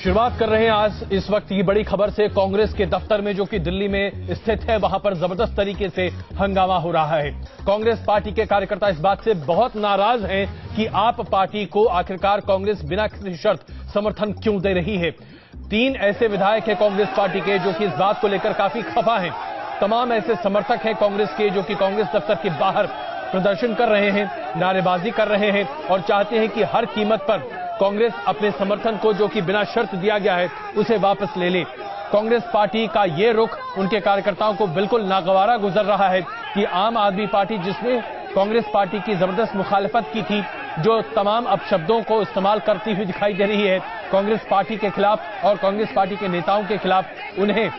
शुरुआत कर रहे हैं आज इस वक्त की बड़ी खबर से। कांग्रेस के दफ्तर में जो कि दिल्ली में स्थित है, वहां पर जबरदस्त तरीके से हंगामा हो रहा है। कांग्रेस पार्टी के कार्यकर्ता इस बात से बहुत नाराज हैं कि आप पार्टी को आखिरकार कांग्रेस बिना किसी शर्त समर्थन क्यों दे रही है। 3 ऐसे विधायक हैं कांग्रेस पार्टी के जो कि इस बात को लेकर काफी खफा हैं। तमाम ऐसे समर्थक हैं कांग्रेस के जो कि कांग्रेस दफ्तर के बाहर प्रदर्शन कर रहे हैं, नारेबाजी कर रहे हैं और चाहते हैं कि हर कीमत पर कांग्रेस अपने समर्थन को जो कि बिना शर्त दिया गया है उसे वापस ले ले। कांग्रेस पार्टी का ये रुख उनके कार्यकर्ताओं को बिल्कुल नागवारा गुजर रहा है कि आम आदमी पार्टी, जिसने कांग्रेस पार्टी की जबरदस्त मुखालिफत की थी, जो तमाम अपशब्दों को इस्तेमाल करती हुई दिखाई दे रही है कांग्रेस पार्टी के खिलाफ और कांग्रेस पार्टी के नेताओं के खिलाफ, उन्हें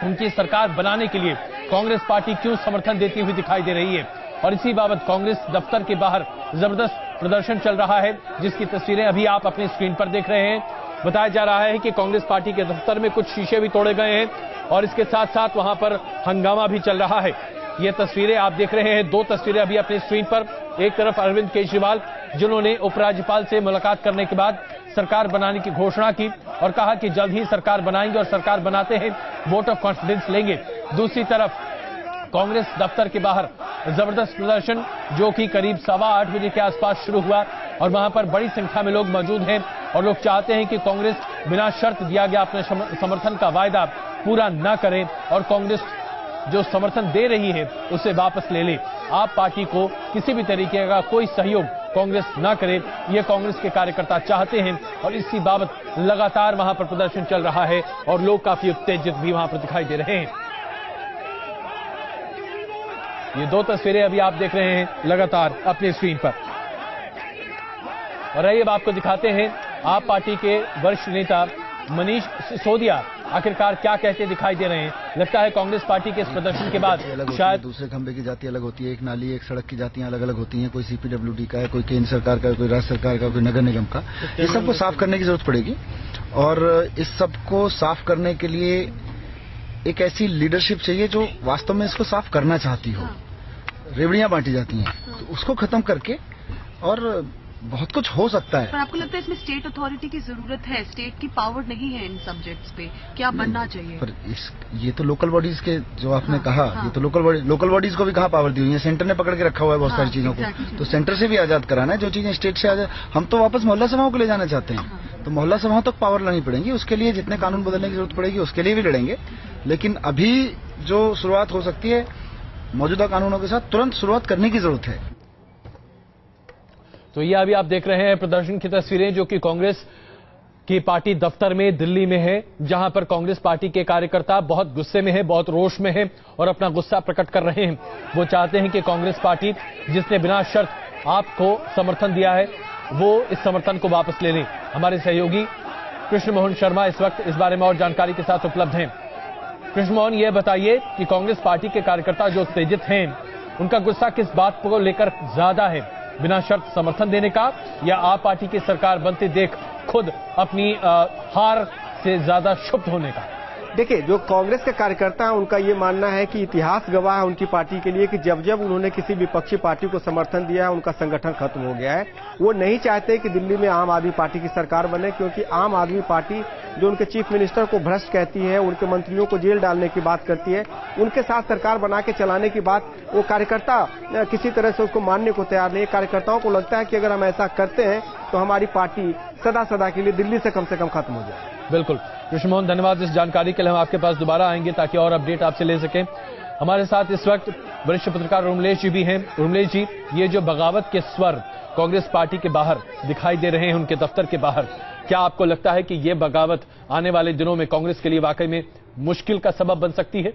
उनकी सरकार बनाने के लिए कांग्रेस पार्टी क्यों समर्थन देती हुई दिखाई दे रही है। और इसी बाबत कांग्रेस दफ्तर के बाहर जबरदस्त प्रदर्शन चल रहा है, जिसकी तस्वीरें अभी आप अपनी स्क्रीन पर देख रहे हैं। बताया जा रहा है कि कांग्रेस पार्टी के दफ्तर में कुछ शीशे भी तोड़े गए हैं और इसके साथ साथ वहां पर हंगामा भी चल रहा है। ये तस्वीरें आप देख रहे हैं, 2 तस्वीरें अभी अपनी स्क्रीन पर। एक तरफ अरविंद केजरीवाल, जिन्होंने उपराज्यपाल से मुलाकात करने के बाद सरकार बनाने की घोषणा की और कहा कि जल्द ही सरकार बनाएंगे और सरकार बनाते हैं वोट ऑफ कॉन्फिडेंस लेंगे। दूसरी तरफ कांग्रेस दफ्तर के बाहर जबरदस्त प्रदर्शन जो कि करीब 8:15 बजे के आसपास शुरू हुआ और वहां पर बड़ी संख्या में लोग मौजूद हैं और लोग चाहते हैं कि कांग्रेस बिना शर्त दिया गया अपने समर्थन का वायदा पूरा न करे और कांग्रेस जो समर्थन दे रही है उसे वापस ले ले। आप पार्टी को किसी भी तरीके का कोई सहयोग कांग्रेस न करे, ये कांग्रेस के कार्यकर्ता चाहते हैं और इसी बाबत लगातार वहां पर प्रदर्शन चल रहा है और लोग काफी उत्तेजित भी वहां पर दिखाई दे रहे हैं। ये 2 तस्वीरें अभी आप देख रहे हैं लगातार अपनी स्क्रीन पर। और आइए अब आपको दिखाते हैं आप पार्टी के वरिष्ठ नेता मनीष सिसोदिया आखिरकार क्या कहते दिखाई दे रहे हैं। लगता है कांग्रेस पार्टी के इस प्रदर्शन के बाद शायद दूसरे खंबे की जाति अलग होती है, एक नाली एक सड़क की जातियां अलग अलग होती हैं, कोई सीपीडब्ल्यूडी का है, कोई केंद्र सरकार का, कोई राज्य सरकार का, कोई नगर निगम का। ये सबको साफ करने की जरूरत पड़ेगी और इस सबको साफ करने के लिए एक ऐसी लीडरशिप चाहिए जो वास्तव में इसको साफ करना चाहती हो। रेवड़ियां बांटी जाती हैं तो उसको खत्म करके और बहुत कुछ हो सकता है। पर आपको लगता है इसमें स्टेट अथॉरिटी की जरूरत है? स्टेट की पावर नहीं है इन सब्जेक्ट्स पे, क्या बनना चाहिए? पर ये तो लोकल बॉडीज के जो आपने कहा, ये तो लोकल बॉडीज को भी कहाँ पावर दी हुई है? सेंटर ने पकड़ के रखा हुआ है बहुत सारी चीजों को, तो सेंटर से भी आजाद कराना है। जो चीजें स्टेट से आजाद, हम तो वापस मोहल्ला सभाओं को ले जाना चाहते हैं, तो मोहल्ला सभाओं तक पावर लानी पड़ेगी। उसके लिए जितने कानून बदलने की जरूरत पड़ेगी उसके लिए भी लड़ेंगे, लेकिन अभी जो शुरुआत हो सकती है मौजूदा कानूनों के साथ तुरंत शुरुआत करने की जरूरत है। तो ये अभी आप देख रहे हैं प्रदर्शन की तस्वीरें जो कि कांग्रेस की पार्टी दफ्तर में दिल्ली में है, जहां पर कांग्रेस पार्टी के कार्यकर्ता बहुत गुस्से में है, बहुत रोष में है और अपना गुस्सा प्रकट कर रहे हैं। वो चाहते हैं कि कांग्रेस पार्टी, जिसने बिना शर्त आपको समर्थन दिया है, वो इस समर्थन को वापस ले लें। हमारे सहयोगी कृष्ण मोहन शर्मा इस वक्त इस बारे में और जानकारी के साथ उपलब्ध हैं। कृष्ण मोहन, ये बताइए कि कांग्रेस पार्टी के कार्यकर्ता जो उत्तेजित हैं, उनका गुस्सा किस बात को लेकर ज्यादा है? बिना शर्त समर्थन देने का या आप पार्टी की सरकार बनते देख खुद अपनी हार से ज्यादा क्षुब्ध होने का? देखिए, जो कांग्रेस के कार्यकर्ता हैं उनका ये मानना है कि इतिहास गवाह है उनकी पार्टी के लिए कि जब जब उन्होंने किसी विपक्षी पार्टी को समर्थन दिया है उनका संगठन खत्म हो गया है। वो नहीं चाहते कि दिल्ली में आम आदमी पार्टी की सरकार बने, क्योंकि आम आदमी पार्टी जो उनके चीफ मिनिस्टर को भ्रष्ट कहती है, उनके मंत्रियों को जेल डालने की बात करती है, उनके साथ सरकार बना के चलाने की बात वो कार्यकर्ता किसी तरह से उसको मानने को तैयार नहीं है। कार्यकर्ताओं को लगता है कि अगर हम ऐसा करते हैं तो हमारी पार्टी सदा सदा के लिए दिल्ली से कम खत्म हो जाए। बिल्कुल कृष्ण मोहन, धन्यवाद इस जानकारी के लिए। हम आपके पास दोबारा आएंगे ताकि और अपडेट आपसे ले सकें। हमारे साथ इस वक्त वरिष्ठ पत्रकार उर्मिलेश जी भी हैं। उर्मिलेश जी, ये जो बगावत के स्वर कांग्रेस पार्टी के बाहर दिखाई दे रहे हैं, उनके दफ्तर के बाहर, क्या आपको लगता है कि ये बगावत आने वाले दिनों में कांग्रेस के लिए वाकई में मुश्किल का सबब बन सकती है?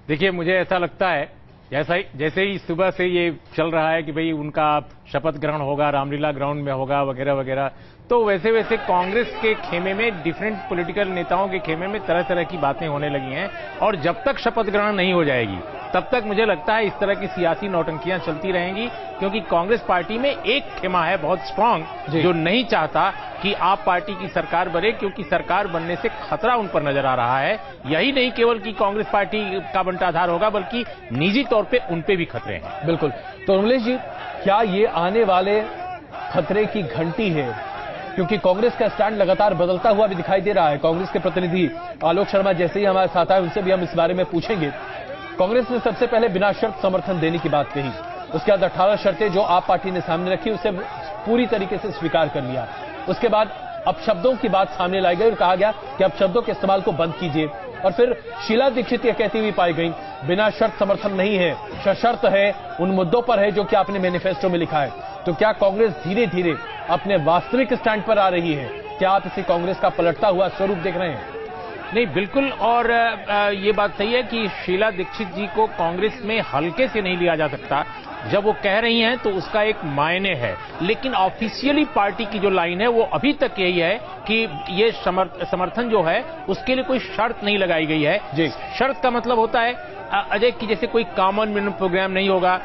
देखिए, मुझे ऐसा लगता है जैसे ही सुबह से ये चल रहा है कि भाई उनका शपथ ग्रहण होगा, रामलीला ग्राउंड में होगा वगैरह वगैरह, तो वैसे वैसे कांग्रेस के खेमे में, डिफरेंट पॉलिटिकल नेताओं के खेमे में तरह तरह की बातें होने लगी हैं और जब तक शपथ ग्रहण नहीं हो जाएगी तब तक मुझे लगता है इस तरह की सियासी नौटंकियां चलती रहेंगी, क्योंकि कांग्रेस पार्टी में एक खेमा है बहुत स्ट्रांग जो नहीं चाहता कि आप पार्टी की सरकार बने, क्योंकि सरकार बनने से खतरा उन पर नजर आ रहा है। यही नहीं केवल कि कांग्रेस पार्टी का बंटाधार होगा, बल्कि निजी तौर पे उन पे भी खतरे हैं। बिल्कुल। तो उर्मिलेश जी, क्या ये आने वाले खतरे की घंटी है क्योंकि कांग्रेस का स्टैंड लगातार बदलता हुआ भी दिखाई दे रहा है। कांग्रेस के प्रतिनिधि आलोक शर्मा जैसे ही हमारे साथ आए, उनसे भी हम इस बारे में पूछेंगे। कांग्रेस ने सबसे पहले बिना शर्त समर्थन देने की बात कही, उसके बाद 18 शर्तें जो आप पार्टी ने सामने रखी उसे पूरी तरीके से स्वीकार कर लिया। उसके बाद अपशब्दों की बात सामने लाई गई और कहा गया कि अपशब्दों के इस्तेमाल को बंद कीजिए। और फिर शीला दीक्षित यह कहती हुई पाई गई, बिना शर्त समर्थन नहीं है, सशर्त है, उन मुद्दों पर है जो कि आपने मैनिफेस्टो में लिखा है। तो क्या कांग्रेस धीरे धीरे अपने वास्तविक स्टैंड पर आ रही है? क्या आप इसी कांग्रेस का पलटता हुआ स्वरूप देख रहे हैं? नहीं, बिल्कुल। और ये बात सही है कि शीला दीक्षित जी को कांग्रेस में हल्के से नहीं लिया जा सकता। जब वो कह रही हैं तो उसका एक मायने है, लेकिन ऑफिशियली पार्टी की जो लाइन है वो अभी तक यही है कि ये समर्थन जो है उसके लिए कोई शर्त नहीं लगाई गई है। जी। शर्त का मतलब होता है अजय कि जैसे कोई कॉमन मिनिमम प्रोग्राम नहीं होगा,